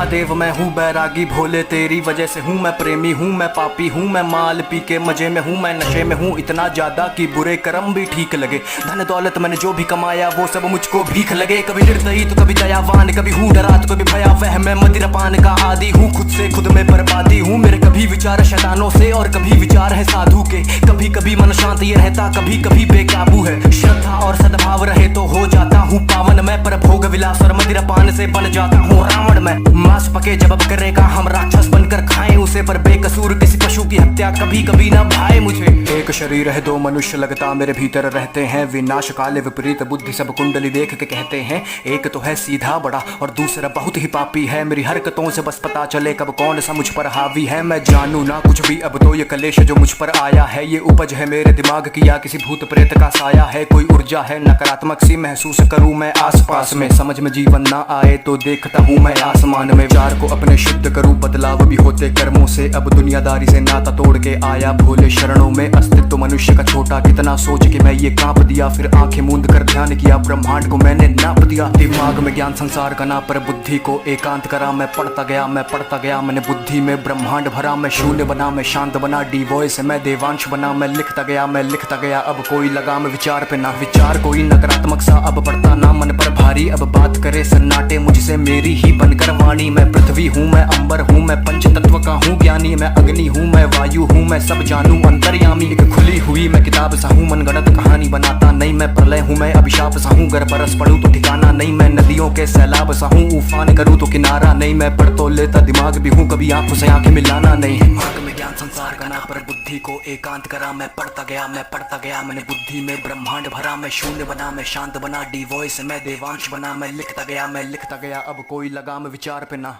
महादेव मैं हूँ बैरागी भोले तेरी वजह से हूँ मैं प्रेमी हूँ मैं पापी हूँ मैं माल पी के मजे में हूँ मैं नशे में हूँ इतना ज्यादा कि बुरे कर्म भी ठीक लगे। धन दौलत मैंने जो भी कमाया वो सब मुझको भीख लगे। कभी निर्दयी तो कभी दयावान, कभी हूँ डरा तो कभी भयावह। मैं मदिरापान का आदी हूँ, खुद से खुद में बर्बादी हूँ। मेरे कभी विचार शैतानों से और कभी विचार है साधु के। कभी कभी मन शांत ये रहता, कभी कभी बेकाबू है। श्रद्धा और सद्भाव रहे तो हो जाता हूँ पावन मैं, पर भोग विलास और मदिरापान से बन जाता हूँ रावण मैं। मांस पके जब करेगा हम राक्षस बनकर खाएं उसे, पर बेकसूर किसी पशु की हत्या कभी कभी ना भाए मुझे। एक शरीर है दो मनुष्य लगता मेरे भीतर रहते हैं, विनाश काले विपरीत बुद्धि सब कुंडली देख के कहते हैं। एक तो है सीधा बड़ा और दूसरा बहुत ही पापी है। मेरी हरकतों से बस पता चले कब कौन सा मुझ पर हावी है। मैं जानू ना कुछ भी अब तो ये कलेश जो मुझ पर आया है, ये उपज है मेरे दिमाग की या किसी भूत प्रेत का साया है। कोई ऊर्जा है नकारात्मक सी महसूस करूं मैं आसपास में, समझ में जीवन ना आए तो देखता हूँ मैं आसमान में। विचार को अपने शुद्ध करूं, बदलाव भी होते कर्मों से। अब दुनियादारी से नाता तोड़ के आया भोले शरणों में। अस्तित्व मनुष्य का छोटा कितना सोच के मैं ये कांप दिया, फिर आंखें मूंद कर ध्यान किया ब्रह्मांड को मैंने नाप दिया। दिमाग में ज्ञान संसार का ना, पर बुद्धि को एकांत करा। मैं पढ़ता गया मैं पढ़ता गया, मैंने बुद्धि में ब्रह्मांड भरा। मैं शून्य बना मैं शांत बना, डी वॉइस मैं देवांश बना। मैं लिखता गया मैं लिखता गया, अब कोई लगाम विचार पे ना। विचार कोई नकारात्मक सा अब पड़ता ना मन पर भारी। अब बात करे सन्नाटे मुझसे मेरी ही बनकर वाणी। मैं पृथ्वी हूँ मैं अंबर हूँ मैं पंच तत्व का हूँ ज्ञानी। मैं अग्नि हूँ मैं वायु हूँ मैं सब जानू अंतर्यामी। एक खुली हुई मैं किताब सा हूँ, मनगढ़ंत कहानी बनाता नहीं। मैं प्रलय हूँ मैं अभिशाप सा हूँ, गर बरस पड़ूं तो ठिकाना नहीं। मैं नदियों के सैलाब सा हूँ, उफान करूँ तो किनारा नहीं। मैं पढ़ तो लेता दिमाग भी हूँ, कभी आंखों से आंखें मिलाना नहीं। दिमाग में ज्ञान संसार का ना, पर बुद्धि को एकांत करा। मैं पढ़ता गया मैं पढ़ता गया, मैंने बुद्धि में ब्रह्मांड भरा। मैं शून्य बना मैं शांत बना, डी वॉइस मैं देवांश बना। मैं लिखता गया मैं लिखता गया, अब कोई लगाम विचार पे ना।